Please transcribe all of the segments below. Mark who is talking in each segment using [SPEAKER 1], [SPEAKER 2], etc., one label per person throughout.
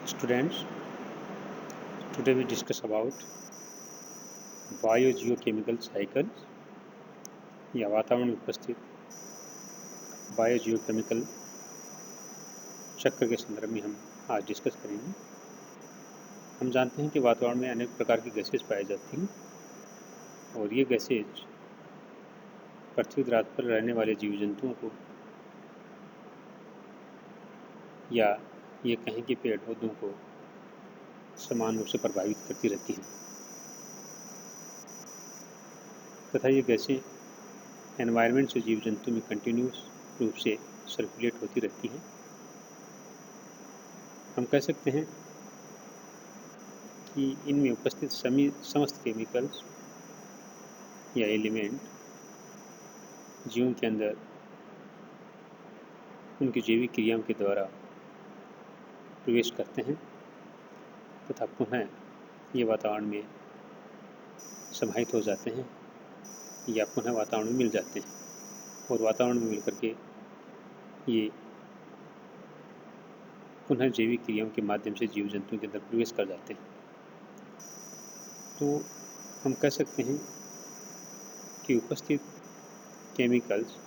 [SPEAKER 1] Students, today we discuss about biogeochemical cycles या वातावरण में उपस्थित बायोजियोकेमिकल चक्र के संदर्भ में हम आज डिस्कस करेंगे। हम जानते हैं कि वातावरण में अनेक प्रकार की गैसेज पाई जाती हैं और ये गैसेज पृथ्वी ग्रह पर रहने वाले जीव जंतुओं को या ये कहें कि पेड़ पौधों को समान रूप से प्रभावित करती रहती हैं तथा ये गैसें एनवायरनमेंट से जीव जंतु में कंटिन्यूस रूप से सर्कुलेट होती रहती हैं। हम कह सकते हैं कि इनमें उपस्थित समस्त केमिकल्स या एलिमेंट जीवों के अंदर उनकी जैविक क्रियाओं के द्वारा प्रवेश करते हैं तथा पुनः ये वातावरण में समाहित हो जाते हैं या पुनः वातावरण में मिल जाते हैं और वातावरण में मिलकर के ये पुनः जैविक क्रियाओं के माध्यम से जीव जंतुओं के अंदर प्रवेश कर जाते हैं। तो हम कह सकते हैं कि उपस्थित केमिकल्स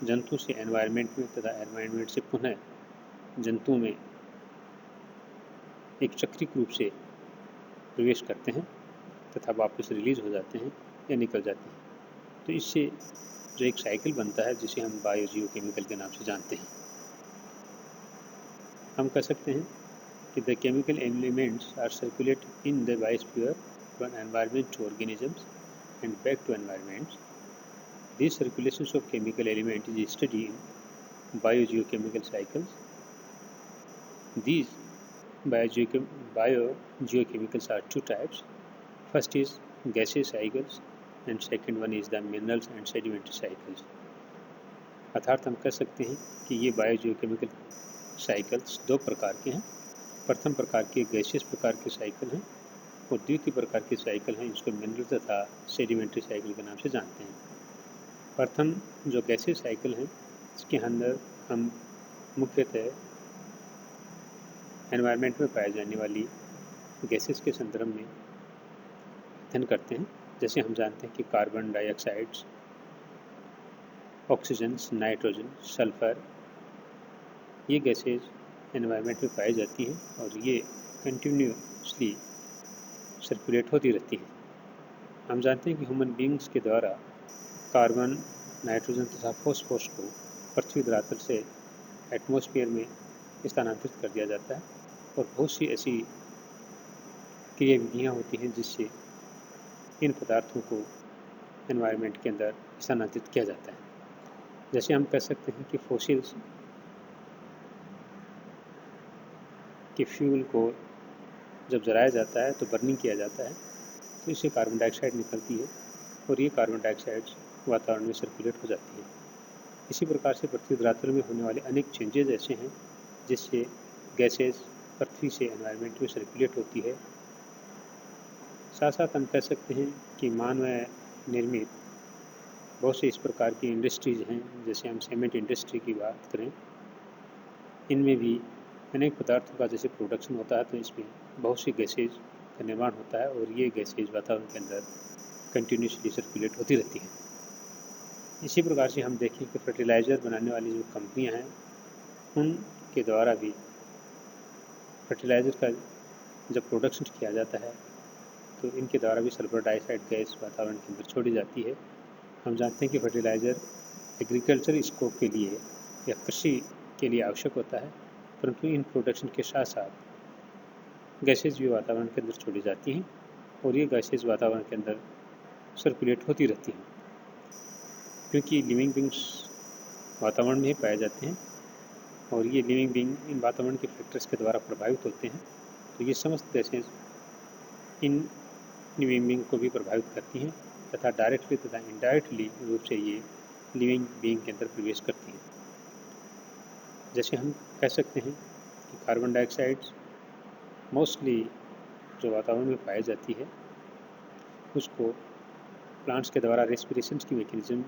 [SPEAKER 1] जंतु से एनवायरनमेंट में तथा एनवायरनमेंट से पुनः जंतुओं में एक चक्रिक रूप से प्रवेश करते हैं तथा वापस रिलीज हो जाते हैं या निकल जाते हैं। तो इससे जो एक साइकिल बनता है जिसे हम बायोजियोकेमिकल के नाम से जानते हैं। हम कह सकते हैं कि the chemical elements are circulate in the biosphere from environment to organisms and back to environments. This circulations of chemical element is study in biogeochemical cycles. These biogeochemicals are two types. First is gaseous cycles and second one is the minerals and sedimentary cycles. अर्थात हम कह सकते हैं कि ये biogeochemical cycles दो प्रकार के हैं। प्रथम प्रकार के गैसियस प्रकार के साइकिल हैं और द्वितीय प्रकार के साइकिल हैं जिसको मिनरल तथा सेडिमेंट्री साइकिल के नाम से जानते हैं। प्रथम जो गैसियस साइकिल हैं इसके अंदर हम मुख्यतः एनवायरनमेंट में पाए जाने वाली गैसेस के संदर्भ में अध्ययन करते हैं। जैसे हम जानते हैं कि carbon dioxides, oxygen, nitrogen, sulphur, ये गैसेज एनवायरनमेंट में पाई जाती हैं और ये कंटिन्यूसली सर्कुलेट होती रहती हैं। हम जानते हैं कि ह्यूमन बींग्स के द्वारा कार्बन, नाइट्रोजन तथा फॉस्फोरस को पृथ्वी धरातल से एटमॉस्फेयर में स्थानांतरित कर दिया जाता है और बहुत सी ऐसी क्रिया विधियाँ होती हैं जिससे इन पदार्थों को एनवायरनमेंट के अंदर स्थानांतरित किया जाता है। जैसे हम कह सकते हैं कि फॉसिल्स के फ्यूल को जब जलाया जाता है तो बर्निंग किया जाता है तो इससे कार्बन डाइऑक्साइड निकलती है और ये कार्बन डाइऑक्साइड वातावरण में सर्कुलेट हो जाती है। इसी प्रकार से पृथ्वी धरातल में होने वाले अनेक चेंजेस ऐसे हैं जिससे गैसेस पृथ्वी से एनवायरनमेंट में सर्कुलेट होती है। साथ साथ हम कह सकते हैं कि मानव निर्मित बहुत से इस प्रकार की इंडस्ट्रीज हैं। जैसे हम सीमेंट इंडस्ट्री की बात करें, इनमें भी अनेक पदार्थों का जैसे प्रोडक्शन होता है तो इसमें बहुत सी गैसेज का निर्माण होता है और ये गैसेज वातावरण के अंदर कंटिन्यूसली सर्कुलेट होती रहती हैं। इसी प्रकार से हम देखें कि फर्टिलाइज़र बनाने वाली जो कंपनियां हैं उनके द्वारा भी फर्टिलाइज़र का जब प्रोडक्शन किया जाता है तो इनके द्वारा भी सल्फर डाइऑक्साइड गैस वातावरण के अंदर छोड़ी जाती है। हम जानते हैं कि फर्टिलाइज़र एग्रीकल्चर स्कोप के लिए या कृषि के लिए आवश्यक होता है, परंतु इन प्रोडक्शन के साथ साथ गैसेज भी वातावरण के अंदर छोड़ी जाती हैं और ये गैसेज वातावरण के अंदर सर्कुलेट होती रहती हैं। क्योंकि लिविंग बींग्स वातावरण में ही पाए जाते हैं और ये लिविंग बींग इन वातावरण के फैक्टर्स के द्वारा प्रभावित होते हैं, तो ये समस्त गैसेज इन लिविंग बींग को भी प्रभावित करती हैं तथा डायरेक्टली तथा इनडायरेक्टली रूप से ये लिविंग बींग के अंदर प्रवेश करती हैं। जैसे हम कह सकते हैं कि कार्बन डाइऑक्साइड मोस्टली जो वातावरण में पाई जाती है उसको प्लांट्स के द्वारा रेस्पिरेशन की मैकेनिज्म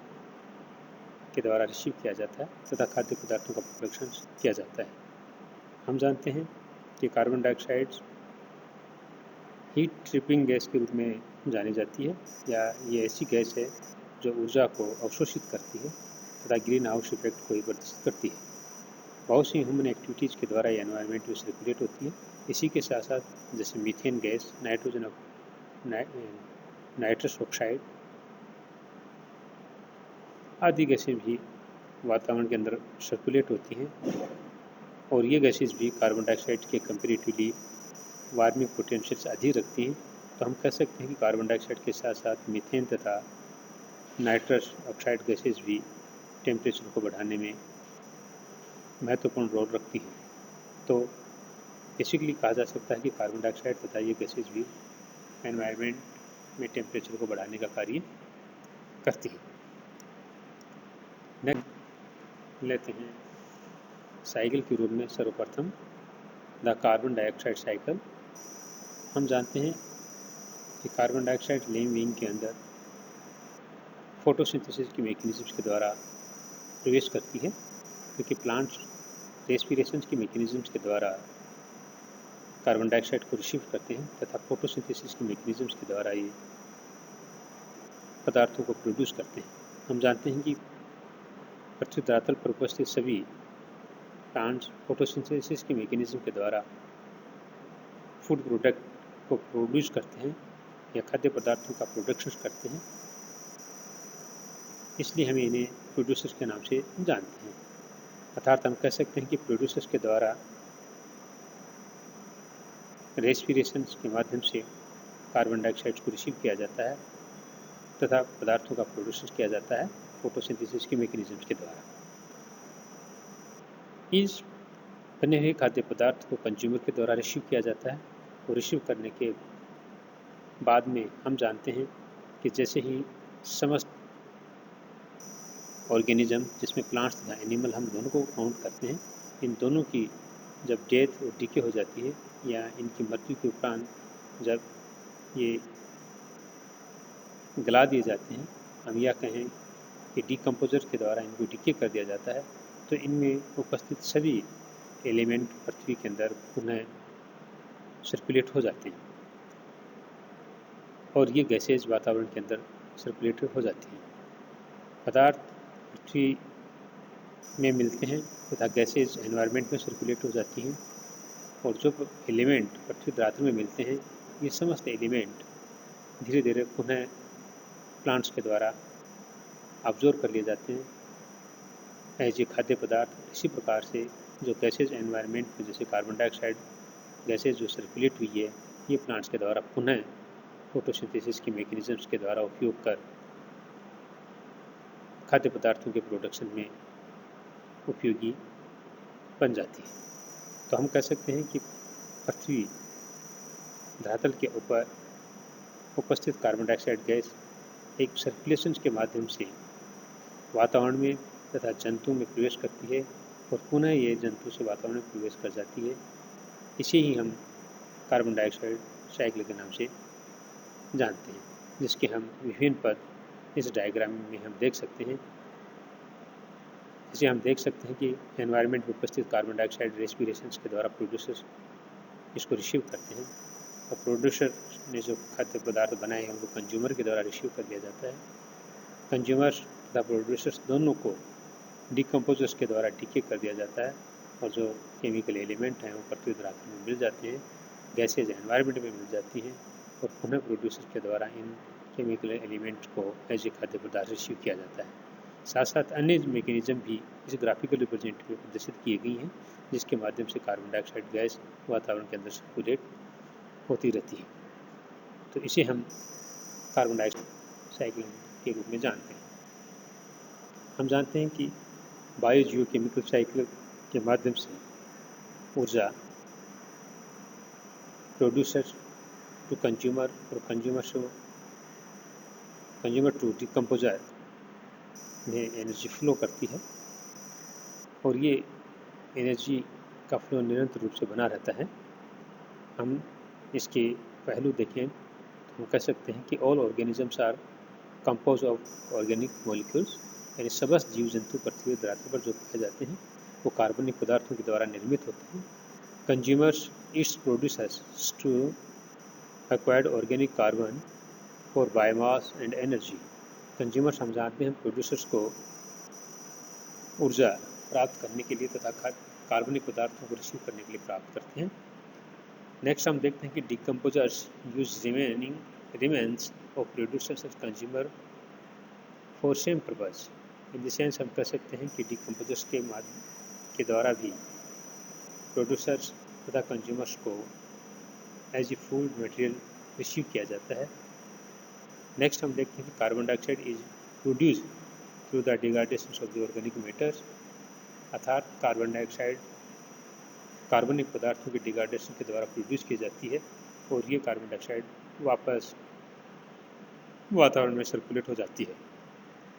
[SPEAKER 1] के द्वारा रिसीव किया जाता है तथा खाद्य पदार्थों का प्रोडक्शन किया जाता है। हम जानते हैं कि carbon dioxide heat tripping gas के रूप में जानी जाती है, या ये ऐसी गैस है जो ऊर्जा को अवशोषित करती है तथा ग्रीन हाउस इफेक्ट को प्रदर्शित करती है। बहुत सी ह्यूमन एक्टिविटीज़ के द्वारा ये एनवायरनमेंट में सर्कुलेट होती है। इसी के साथ साथ जैसे मीथेन गैस, नाइट्रस ऑक्साइड आदि गैसें भी वातावरण के अंदर सर्कुलेट होती हैं, और ये गैसेज भी कार्बन डाइऑक्साइड के कंपेरेटिवली वार्मिंग पोटेंशियल से अधिक रखती हैं। तो हम कह सकते हैं कि कार्बन डाइऑक्साइड के साथ साथ मीथेन तथा नाइट्रस ऑक्साइड गैसेज भी टेम्परेचर को बढ़ाने में महत्वपूर्ण रोल रखती हैं। तो बेसिकली कहा जा सकता है कि कार्बन डाइऑक्साइड तथा ये गैसेज भी एनवायरनमेंट में टेम्परेचर को बढ़ाने का कार्य करती हैं। नेक्स्ट लेते हैं साइकिल के रूप में सर्वप्रथम द कार्बन डाइऑक्साइड साइकिल। हम जानते हैं कि कार्बन डाइऑक्साइड लिविंग बीइंग के अंदर फोटोसिंथेसिस की मैकेनिज्म्स के द्वारा प्रवेश करती है, क्योंकि प्लांट्स रेस्पिरेशन की मैकेनिज्म्स के द्वारा कार्बन डाइऑक्साइड को रिसीव करते हैं तथा फोटोसिंथेसिस की मैकेनिज्म्स के द्वारा ये पदार्थों को प्रोड्यूस करते हैं। हम जानते हैं कि पृथ्वी धरातल पर उपस्थित सभी प्लांट्स फोटोसिंथेसिस की मैकेनिज्म के द्वारा फूड प्रोडक्ट को प्रोड्यूस करते हैं या खाद्य पदार्थों का प्रोडक्शन करते हैं, इसलिए हम इन्हें प्रोड्यूसर्स के नाम से जानते हैं। अर्थात हम कह सकते हैं कि प्रोड्यूसर्स के द्वारा रेस्पिरेशन के माध्यम से कार्बन डाइऑक्साइड को रिसीव किया जाता है तथा पदार्थों का प्रोड्यूस किया जाता है फोटोसिंथेसिस के मैकेनिज्म्स के द्वारा। इस बने हुए खाद्य पदार्थ को कंज्यूमर के द्वारा रिसीव किया जाता है, और रिसीव करने के बाद में हम जानते हैं कि जैसे ही समस्त ऑर्गेनिज्म, जिसमें प्लांट्स तथा एनिमल हम दोनों को काउंट करते हैं, इन दोनों की जब डेथ और डिके हो जाती है या इनकी मृत्यु के उपरांत जब ये गला दिए जाते हैं, हम यह कहें कि डिकम्पोजर के द्वारा इनको डिके कर दिया जाता है, तो इनमें उपस्थित सभी एलिमेंट पृथ्वी के अंदर पुनः सर्कुलेट हो जाते हैं और ये गैसेज वातावरण के अंदर सर्कुलेट हो जाती हैं। पदार्थ पृथ्वी में मिलते हैं तथा गैसेज एनवायरनमेंट में सर्कुलेट हो जाती हैं, और जो एलिमेंट पृथ्वी धरातल में मिलते हैं, ये समस्त एलिमेंट धीरे धीरे पुनः प्लांट्स के द्वारा ऑब्जर्व कर लिए जाते हैं एज ए खाद्य पदार्थ। इसी प्रकार से जो गैसेज एनवायरनमेंट में जैसे कार्बन डाइऑक्साइड गैसेज जो सर्कुलेट हुई है, ये प्लांट्स के द्वारा पुनः फोटोसिंथेसिस की मैकेनिज्म्स के द्वारा उपयोग कर खाद्य पदार्थों के प्रोडक्शन में उपयोगी बन जाती है। तो हम कह सकते हैं कि पृथ्वी धरातल के ऊपर उपस्थित कार्बन डाइऑक्साइड गैस एक सर्कुलेशन के माध्यम से वातावरण में तथा जंतु में प्रवेश करती है और पुनः ये जंतु से वातावरण में प्रवेश कर जाती है। इसे ही हम कार्बन डाइऑक्साइड साइकिल के नाम से जानते हैं, जिसके हम विभिन्न पद इस डायग्राम में हम देख सकते हैं। जिसे हम देख सकते हैं कि एनवायरनमेंट में उपस्थित कार्बन डाइऑक्साइड रेस्पिरेशन के द्वारा प्रोड्यूसर्स इसको रिसीव करते हैं, और प्रोड्यूसर ने जो खाद्य पदार्थ बनाए हैं उनको कंज्यूमर के द्वारा रिसीव कर लिया जाता है। कंज्यूमर्स तथा प्रोड्यूसर्स दोनों को डिकम्पोजर्स के द्वारा डिके कर दिया जाता है, और जो केमिकल एलिमेंट हैं वो पृथ्वी धरातल में मिल जाते हैं, गैसेज एनवायरनमेंट में मिल जाती हैं, और पुनः प्रोड्यूसर के द्वारा इन केमिकल एलिमेंट्स को एज ए खाद्य पदार्थ रिसीव किया जाता है। साथ साथ अन्य मैकेनिज्म भी इस ग्राफिकल रिप्रेजेंटेटिव में प्रदर्शित किए गई हैं, जिसके माध्यम से कार्बन डाइऑक्साइड गैस वातावरण के अंदर सर्कुलेट होती रहती है। तो इसे हम कार्बन डाइऑक्साइड साइकिल के रूप में जानते हैं। हम जानते हैं कि बायो जियोकेमिकल साइकिल के माध्यम से ऊर्जा प्रोड्यूसर टू कंज्यूमर और कंज्यूमर टू डिकम्पोजर में एनर्जी फ्लो करती है, और ये एनर्जी का फ्लो निरंतर रूप से बना रहता है। हम इसके पहलू देखें तो हम कह सकते हैं कि all organisms are compose of organic molecules, यानी समस्त जीव जंतु पृथ्वी धरातल पर जो पाए जाते हैं वो कार्बनिक पदार्थों के द्वारा निर्मित होते हैं। consumers its producers to acquired organic carbon for biomass and energy। Consumers हम जानते हैं प्रोड्यूसर्स को ऊर्जा प्राप्त करने के लिए तथा कार्बनिक पदार्थों को रिसीव करने के लिए प्राप्त करते हैं। नेक्स्ट हम देखते हैं कि decomposers use remains of producers and consumer for same purpose. In the sense हम कह सकते हैं कि डिकम्पोजर्स के द्वारा भी प्रोड्यूसर्स तथा कंज्यूमर्स को as a food material receive किया जाता है। नेक्स्ट हम देखते हैं कि carbon dioxide is produce through the degradation of the organic matters, अर्थात कार्बन डाइऑक्साइड कार्बनिक पदार्थों की डिग्रेडेशन के द्वारा प्रोड्यूस की जाती है और ये कार्बन डाइऑक्साइड वापस वातावरण में सर्कुलेट हो जाती है।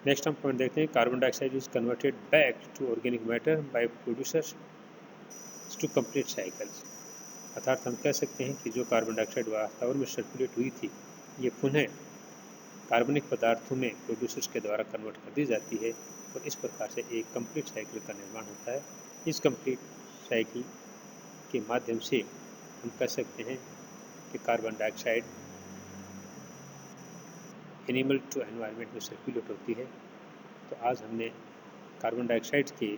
[SPEAKER 1] नेक्स्ट हम पॉइंट देखते हैं carbon dioxide is converted back to organic matter by producers to complete cycles, अर्थात हम कह सकते हैं कि जो कार्बन डाइऑक्साइड वातावरण में सर्कुलेट हुई थी ये पुनः कार्बनिक पदार्थों में प्रोड्यूसर्स के द्वारा कन्वर्ट कर दी जाती है और इस प्रकार से एक कंप्लीट साइकिल का निर्माण होता है। इस कंप्लीट साइकिल के माध्यम से हम कह सकते हैं कि carbon dioxide animal to environment में सर्कुलेट होती है। तो आज हमने कार्बन डाइऑक्साइड के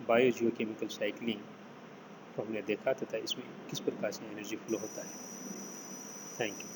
[SPEAKER 1] बायो जियोकेमिकल साइक्लिंग को हमने देखा तथा इसमें किस प्रकार से एनर्जी फ्लो होता है। Thank you.